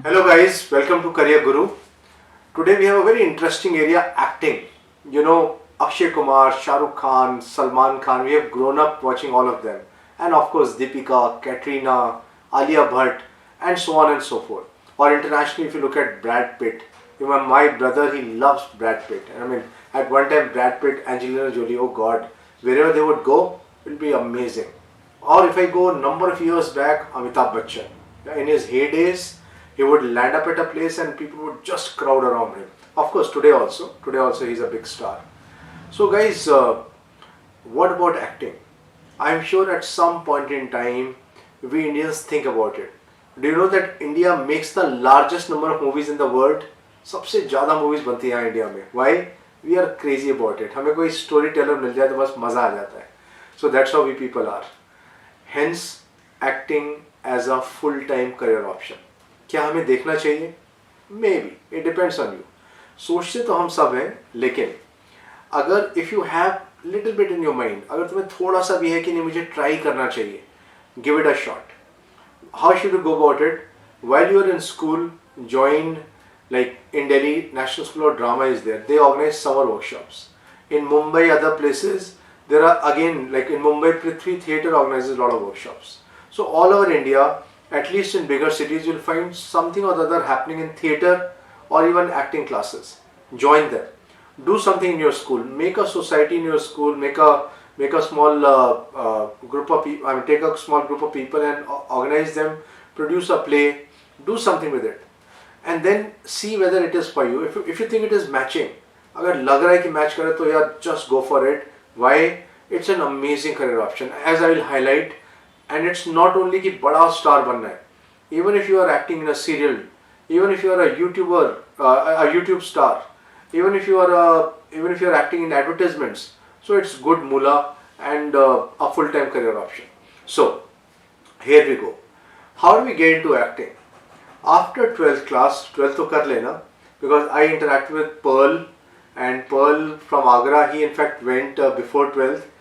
Hello guys, welcome to Career Guru. Today we have a very interesting area, acting. Akshay Kumar, Shah Rukh Khan, Salman Khan, we have grown up watching all of them. And of course Deepika, Katrina, Alia Bhatt and so on and so forth. Or internationally if you look at Brad Pitt. Even my brother, he loves Brad Pitt. And I mean, at one time Brad Pitt, Angelina Jolie, oh god, wherever they would go, it will be amazing. Or if I go a number of years back, Amitabh Bachchan. In his heydays, he would land up at a place and people would just crowd around him. Of course, today also he's a big star. So guys, what about acting? I'm sure at some point in time, we Indians think about it. Do you know that India makes the largest number of movies in the world? सबसे ज़्यादा movies बनती हैं India में. Why? We are crazy about it. हमें कोई story teller मिल जाए तो बस मज़ा आ जाता है. So that's how we people are. Hence, acting as a full-time career option. क्या हमें देखना चाहिए? Maybe. It depends on you. सोचते तो हम सब हैं, लेकिन अगर if you have little bit in your mind, अगर तुम्हें थोड़ा सा भी है कि नहीं मुझे try करना चाहिए, give it a shot. How should you go about it? While you are in school, join, like in Delhi, National School of Drama is there. They organize summer workshops. In Mumbai, other places, there are again, like in Mumbai, Prithvi Theatre organizes a lot of workshops. So all over India, at least in bigger cities, you'll find something or the other happening in theatre or even acting classes. Join them. Do something in your school. Make a society in your school. Make a small group of people. I mean, take a small group of people and organize them. Produce a play. Do something with it, and then see whether it is for you. If you think it is matching, अगर लग रहा है कि match करे तो यार just go for it. Why? It's an amazing career option. As I will highlight. And it's not only कि बड़ा star बनना है. Even if you are acting in a serial, even if you are a YouTuber, a YouTube star, even if you are acting in advertisements, so it's good moolah and a full-time career option. So here we go. How do we get into acting? After 12th class, 12th तो कर लेना, because I interact with Pearl, and Pearl from Agra, he in fact went before 12th.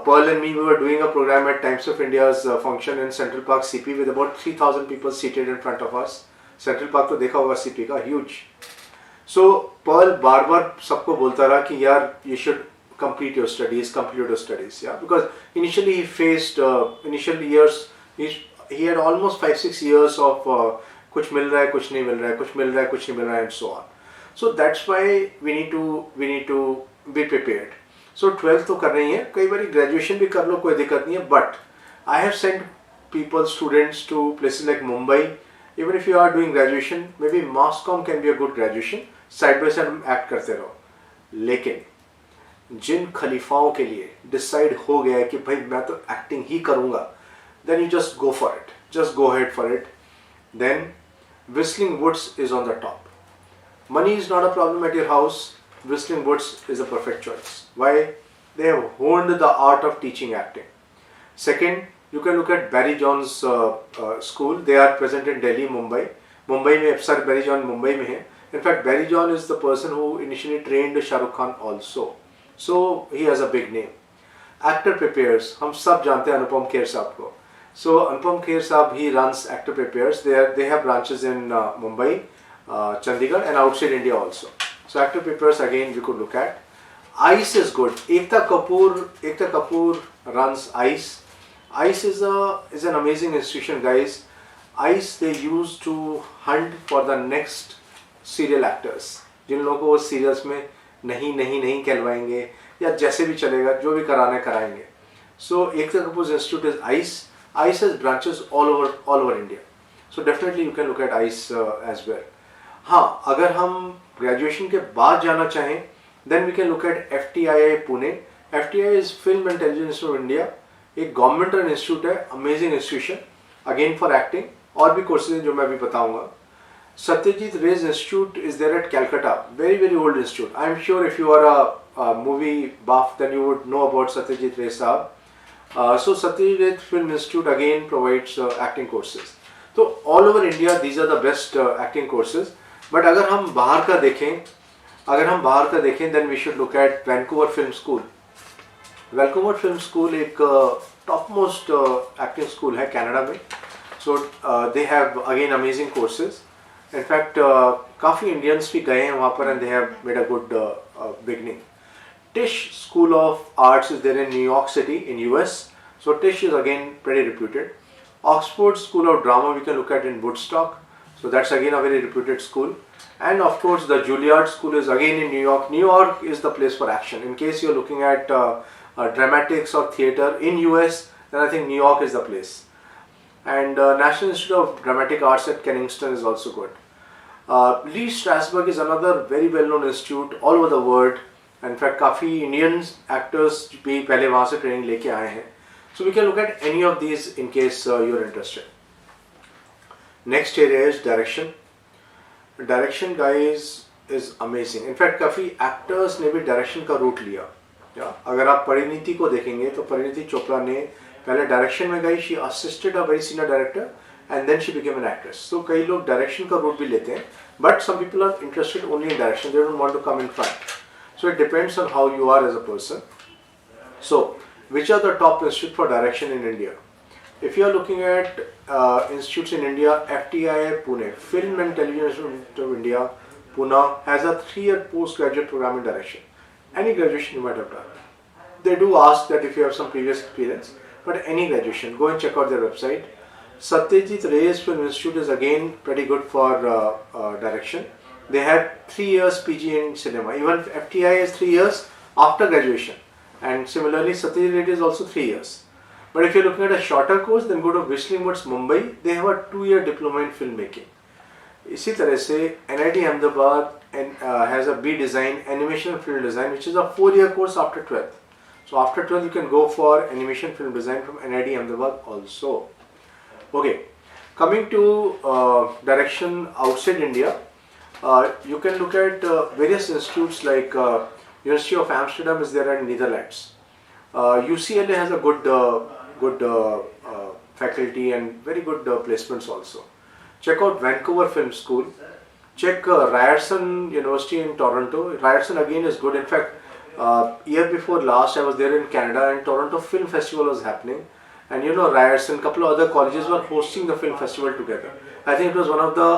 Pearl and me, we were doing a program at Times of India's function in Central Park CP with about 3,000 people seated in front of us. Central Park तो देखा होगा CP का, huge. So Pearl बार-बार सबको बोलता रहा कि यार you should complete your studies, yeah, because initially he faced initial years he had almost 5-6 years of कुछ मिल रहा है कुछ नहीं मिल रहा है कुछ मिल रहा है कुछ नहीं मिल रहा है and so on. So that's why we need to be prepared. So 12th तो करना ही है, कई बार graduation भी कर लो कोई दिक्कत नहीं है, but I have sent students to places like Mumbai. Even if you are doing graduation, maybe mass comm can be a good graduation. Side by side act करते रहो. लेकिन जिन खलीफाओं के लिए decide हो गया है कि भाई मैं तो acting ही करूँगा, then you just go for it. Just go ahead for it. Then Whistling Woods is on the top. Money is not a problem at your house. Whistling Woods is a perfect choice. Why? They have honed the art of teaching acting. Second, you can look at Barry John's school. They are present in Delhi, Mumbai. Mumbai में sir Barry John Mumbai में है. In fact, Barry John is the person who initially trained Shah Rukh Khan also. So he has a big name. Actor prepares. हम सब जानते हैं अनुपम खेर साहब को. So Anupam Kher Saab, he runs Actor Prepares. They have branches in Mumbai, Chandigarh and outside India also. So Actor Prepares again we could look at. ICE is good. Ekta Kapoor runs ICE. ICE is an amazing institution, guys. ICE they use to hunt for the next serial actors. जिन लोगों को वो serials में नहीं कहलवाएंगे या जैसे भी चलेगा जो भी कराना कराएंगे. So Ekta Kapoor's institute is ICE. ICE has branches all over India. So definitely you can look at ICE as well. हाँ, अगर हम graduation के बाद जाना चाहें, then we can look at FTII Pune. FTII is Film and Television Institute of India. एक government run institute है, amazing institution. Again for acting. और भी courses हैं जो मैं अभी बताऊंगा. Satyajit Ray's Institute is there at Calcutta. Very old institute. I am sure if you are a movie buff, then you would know about Satyajit Ray Saab. So Satyajit Ray Film Institute again provides acting courses. So all over India these are the best acting courses. But अगर हम बाहर का देखें then we should look at Vancouver Film School. Vancouver Film School एक topmost acting school है Canada में. So they have again amazing courses. In fact काफ़ी Indians भी गए हैं वहाँ पर and they have made a good beginning. Tisch School of Arts is there in New York City in US. So Tisch is again pretty reputed. Oxford School of Drama we can look at in Woodstock. So that's again a very reputed school. And of course the Juilliard School is again in New York. New York is the place for action. In case you're looking at dramatics or theater in US, then I think New York is the place. And National Institute of Dramatic Arts at Kennington is also good. Lee Strasberg is another very well-known institute all over the world. In fact काफ़ी Indian actors भी पहले वहाँ से training लेके आए हैं. So we can look at any of these in case you are interested. Next area is direction. Direction guys is amazing. In fact काफ़ी actors ने भी डायरेक्शन का रूट लिया. अगर आप परिणीति को देखेंगे तो परिणीति चोपड़ा ने पहले डायरेक्शन में गई. She assisted a very senior director and then she became an actress. तो कई लोग डायरेक्शन का रूट भी लेते हैं, but some people are interested only in direction. They don't want to come in front. So it depends on how you are as a person. So which are the top institutes for direction in India? If you are looking at institutes in India, FTII Pune, Film and Television Institute of India, Pune has a 3-year postgraduate program in direction. Any graduation you might have done. They do ask that if you have some previous experience, but any graduation, go and check out their website. Satyajit Ray's Film Institute is again pretty good for direction. They had 3 years PG in cinema. Even FTI is 3 years after graduation, and similarly Satyajit Ray is also 3 years. But if you're looking at a shorter course, then go to Whistling Woods, Mumbai. They have a 2-year diploma in filmmaking. इसी तरह से NIT Ahmedabad has a B Design, Animation and Film Design, which is a 4-year course after 12th. So after 12th you can go for Animation Film Design from NIT Ahmedabad also. Okay, coming to direction outside India. You can look at various institutes like University of Amsterdam is there in Netherlands. UCLA has a good faculty and very good placements also. Check out Vancouver Film School. Check Ryerson University in Toronto. Ryerson again is good. In fact, year before last I was there in Canada and Toronto Film Festival was happening. And you know Ryerson, couple of other colleges were hosting the film festival together. I think it was one of the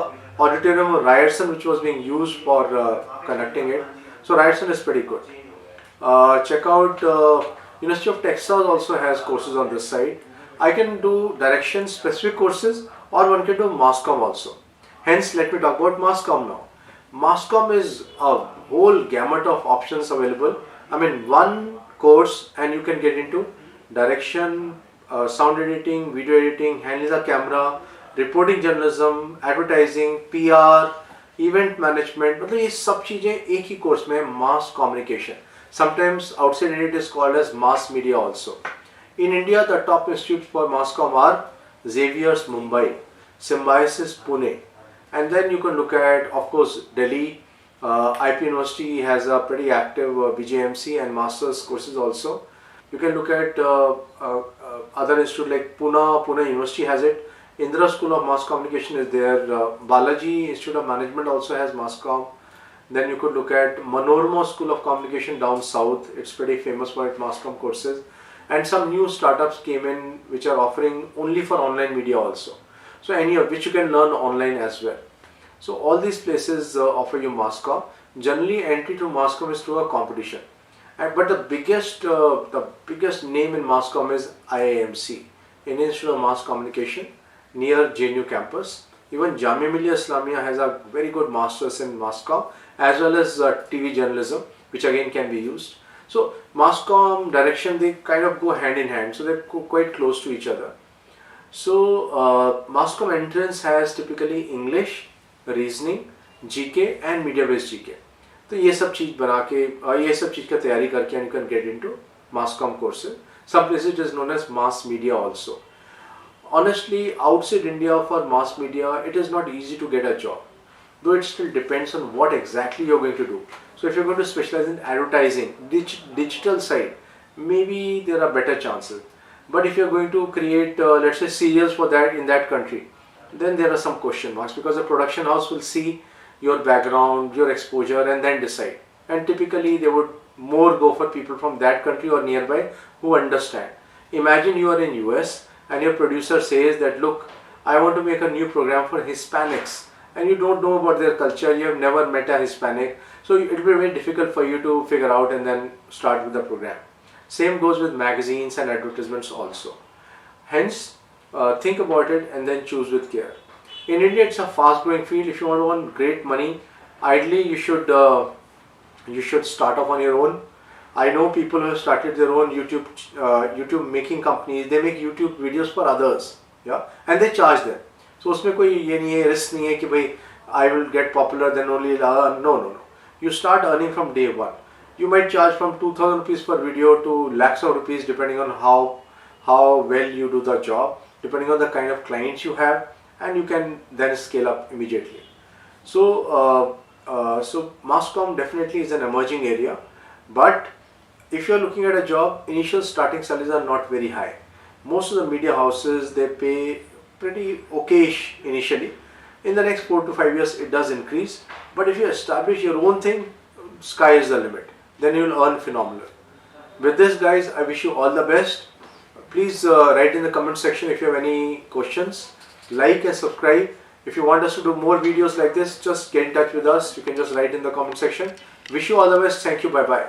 auditorium of Ryerson which was being used for conducting it. So Ryerson is pretty good. Check out University of Texas also has courses on this side. I can do direction specific courses or one can do mass comm also. Hence let me talk about mass comm now. Mass comm is a whole gamut of options available. I mean one course and you can get into direction, sound editing, video editing, handling the camera, reporting journalism, advertising, PR, event management. मतलब ये सब चीज़ें एक ही course में. Mass communication, sometimes outside it is called as mass media also. In India the top institute for mass com are Xavier's Mumbai, Symbiosis Pune, and then you can look at of course Delhi. IP University has a pretty active BJMC and masters courses also. You can look at other institute like Pune University has it. Indira School of Mass Communication is there. Balaji Institute of Management also has Mass Comm. Then you could look at Manorama School of Communication down south. It's pretty famous for its Mass Comm courses. And some new startups came in which are offering only for online media also. So any of which you can learn online as well. So all these places offer you Mass Comm. Generally entry to Mass Comm is through a competition. But the biggest name in Mass Comm is IIMC, Indian Institute of Mass Communication, near JNU campus. Even Jamia Millia Islamia has a very good masters in mass comm as well as TV journalism, which again can be used. So mass comm, direction, they kind of go hand in hand, so they're quite close to each other. So mass comm entrance has typically English, reasoning, GK and media based GK. तो ये सब चीज़ बना के ये सब चीज़ का तैयारी करके you can get into mass comm courses. Some places it is known as mass media also. Honestly, outside India for mass media, it is not easy to get a job, though it still depends on what exactly you're going to do. So if you're going to specialize in advertising, digital side, maybe there are better chances. But if you're going to create, let's say, serials for that in that country, then there are some question marks because the production house will see your background, your exposure, and then decide. And typically, they would more go for people from that country or nearby who understand. Imagine you are in US. And your producer says that, look, I want to make a new program for Hispanics and you don't know about their culture, you have never met a Hispanic, so it will be very difficult for you to figure out and then start with the program. Same goes with magazines and advertisements also. Hence, think about it and then choose with care. In India, it's a fast-growing field. If you want to earn great money, ideally you should start off on your own. I know people who have started their own YouTube making companies. They make YouTube videos for others, yeah, and they charge them. So उसमें कोई ये नहीं है, risk नहीं है कि भाई I will get popular then only no. You start earning from day one. You might charge from 2,000 rupees per video to lakhs of rupees depending on how well you do the job, depending on the kind of clients you have, and you can then scale up immediately. So mass comm definitely is an emerging area, but if you're looking at a job, initial starting salaries are not very high. Most of the media houses, they pay pretty okayish initially. In the next 4 to 5 years, it does increase. But if you establish your own thing, sky is the limit. Then you will earn phenomenal. With this, guys, I wish you all the best. Please write in the comment section if you have any questions. Like and subscribe. If you want us to do more videos like this, just get in touch with us. You can just write in the comment section. Wish you all the best. Thank you. Bye-bye.